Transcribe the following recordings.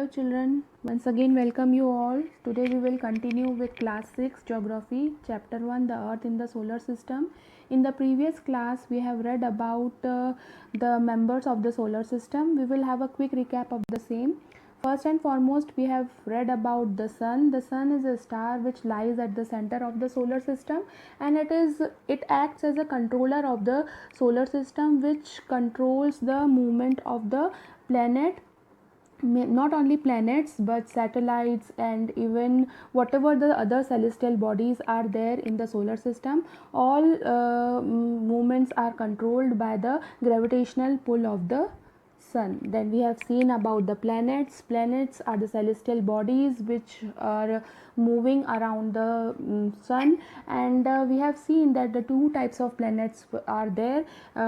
children, once again welcome you all. Today we will continue with class 6 geography, chapter 1, the earth in the solar system. In the previous class we have read about the members of the solar system. We will have a quick recap of the same. First and foremost, we have read about the sun. The sun is a star which lies at the center of the solar system, and it acts as a controller of the solar system, which controls the movement of the planet, not only planets but satellites and even whatever the other celestial bodies are there in the solar system. All movements are controlled by the gravitational pull of the sun. Then we have seen about the planets. Planets are the celestial bodies which are moving around the sun, and we have seen that the two types of planets are there,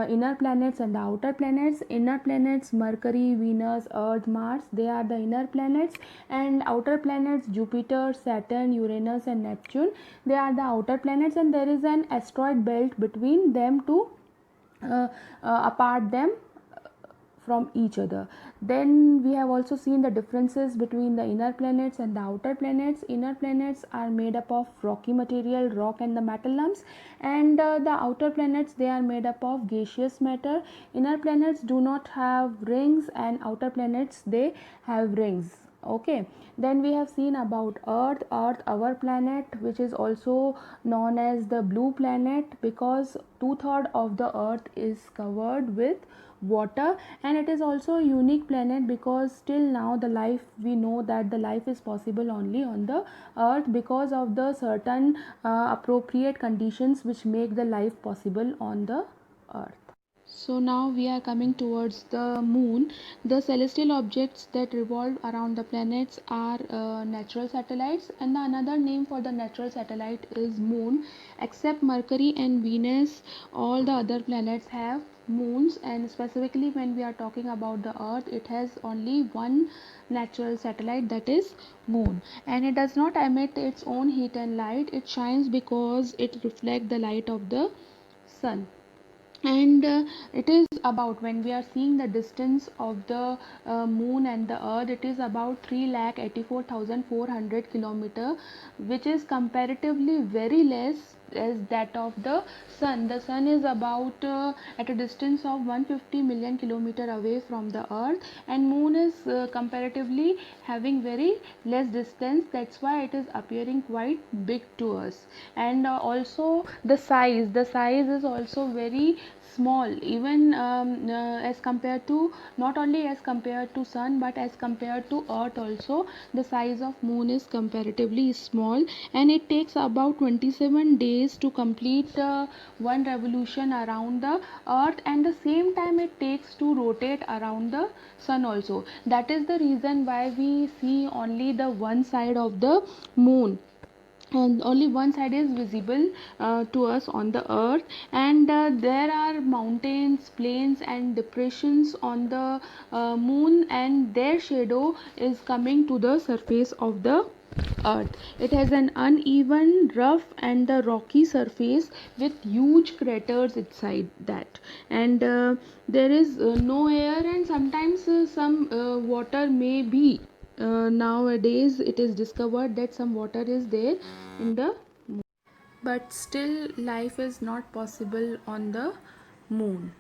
inner planets and the outer planets. Inner planets, Mercury, Venus, Earth, Mars, they are the inner planets, and outer planets, Jupiter, Saturn, Uranus and Neptune, they are the outer planets, and there is an asteroid belt between them to apart them from each other. Then we have also seen the differences between the inner planets and the outer planets. Inner planets are made up of rocky material, rock and the metal lumps, and the outer planets, they are made up of gaseous matter. Inner planets do not have rings, and outer planets, they have rings. Okay, then we have seen about earth. Our planet, which is also known as the blue planet, because 2/3 of the earth is covered with water, and it is also a unique planet because till now the life, we know that the life is possible only on the earth because of the certain appropriate conditions which make the life possible on the earth. So now we are coming towards the moon. The celestial objects that revolve around the planets are natural satellites, and the another name for the natural satellite is moon. Except Mercury and Venus, all the other planets have moons, and specifically when we are talking about the earth, it has only one natural satellite, that is moon, and it does not emit its own heat and light. It shines because it reflects the light of the sun. And it is about, when we are seeing the distance of the moon and the earth, it is about 3,84,400 kilometer, which is comparatively very less as that of the sun. The sun is about at a distance of 150 million kilometer away from the earth, and moon is comparatively having very less distance. That's why it is appearing quite big to us. And also the size is also very small, even as compared to, not only as compared to sun but as compared to earth also. The size of moon is comparatively small, and it takes about 27 days to complete one revolution around the earth, and the same time it takes to rotate around the sun also. That is the reason why we see only the one side of the moon, and only one side is visible to us on the earth. And there are mountains, plains and depressions on the moon, and their shadow is coming to the surface of the earth. It has an uneven, rough and the rocky surface with huge craters inside that, and there is no air, and sometimes some water may be, nowadays it is discovered that some water is there in the moon, but still life is not possible on the moon.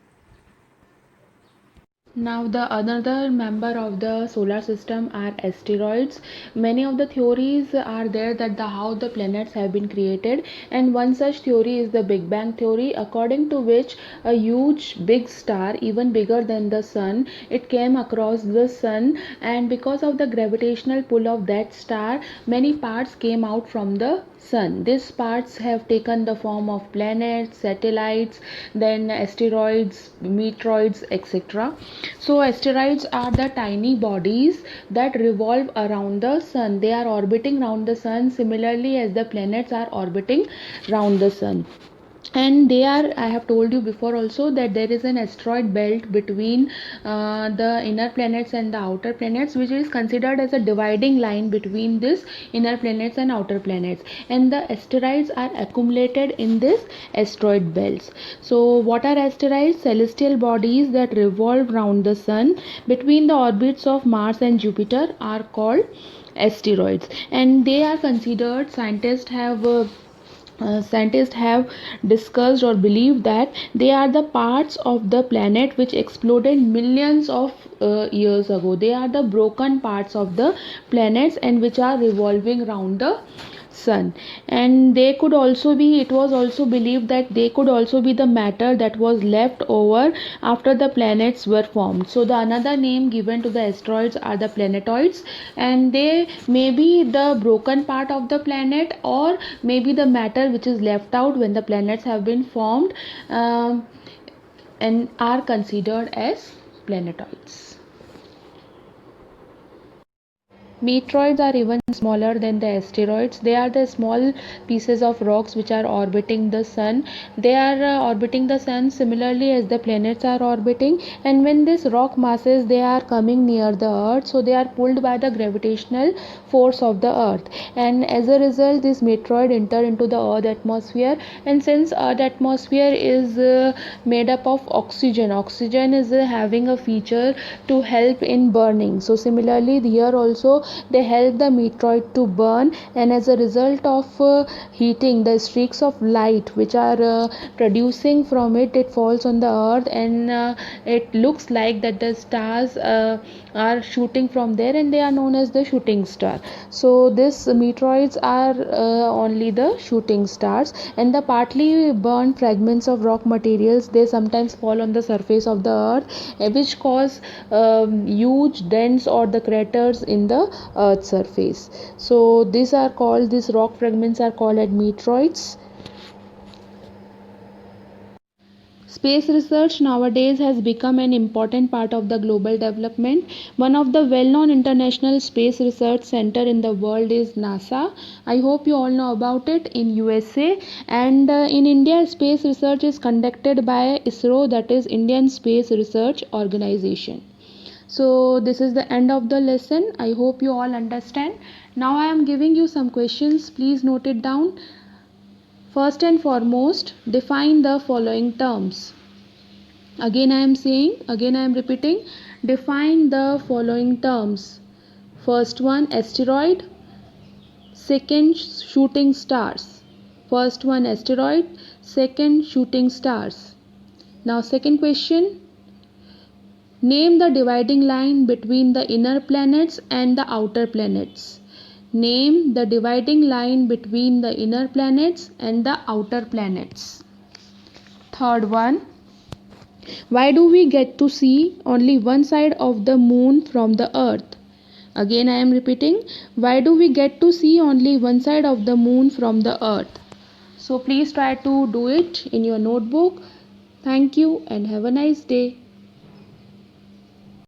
Now the another member of the solar system are asteroids. Many of the theories are there that how the planets have been created, and one such theory is the Big Bang theory, according to which a huge big star, even bigger than the sun, it came across the sun, and because of the gravitational pull of that star, many parts came out from the sun. These parts have taken the form of planets, satellites, then asteroids, meteoroids, etc. So asteroids are the tiny bodies that revolve around the sun. They are orbiting around the sun similarly as the planets are orbiting around the sun. and they are, I have told you before also that there is an asteroid belt between the inner planets and the outer planets, which is considered as a dividing line between this inner planets and outer planets, and the asteroids are accumulated in this asteroid belts. So what are asteroids? Celestial bodies that revolve around the sun between the orbits of Mars and Jupiter are called asteroids, and they are considered, scientists have discussed or believed that they are the parts of the planet which exploded millions of years ago. They are the broken parts of the planets and which are revolving around the sun. And they could also be, it was also believed that they could also be the matter that was left over after the planets were formed. So the another name given to the asteroids are the planetoids, and they may be the broken part of the planet, or maybe the matter which is left out when the planets have been formed, and are considered as planetoids. Meteoroids are even smaller than the asteroids. They are the small pieces of rocks which are orbiting the sun. They are orbiting the sun similarly as the planets are orbiting, and when this rock masses, they are coming near the earth, so they are pulled by the gravitational force of the earth, and as a result this meteoroid enter into the earth atmosphere. And since earth atmosphere is made up of oxygen, oxygen is having a feature to help in burning, so similarly here also they help the meteoroid to burn, and as a result of heating, the streaks of light which are producing from it, it falls on the earth, and it looks like that the stars are shooting from there, and they are known as the shooting star. So these meteoroids are only the shooting stars, and the partly burned fragments of rock materials, they sometimes fall on the surface of the earth, which cause huge dents or the craters in the earth's surface. So these rock fragments are called as meteoroids. Space research nowadays has become an important part of the global development. One of the well-known international space research center in the world is NASA. I hope you all know about it in USA, and in India space research is conducted by ISRO, that is Indian Space Research Organization. So this is the end of the lesson. I hope you all understand. Now I am giving you some questions. Please note it down. First and foremost, define the following terms. Again I am repeating, define the following terms. First one, asteroid. Second, shooting stars. First one, asteroid. Second, shooting stars. Now second question, name the dividing line between the inner planets and the outer planets. Name the dividing line between the inner planets and the outer planets. Third one, why do we get to see only one side of the moon from the earth? Again I am repeating, why do we get to see only one side of the moon from the earth? So please try to do it in your notebook. Thank you and have a nice day.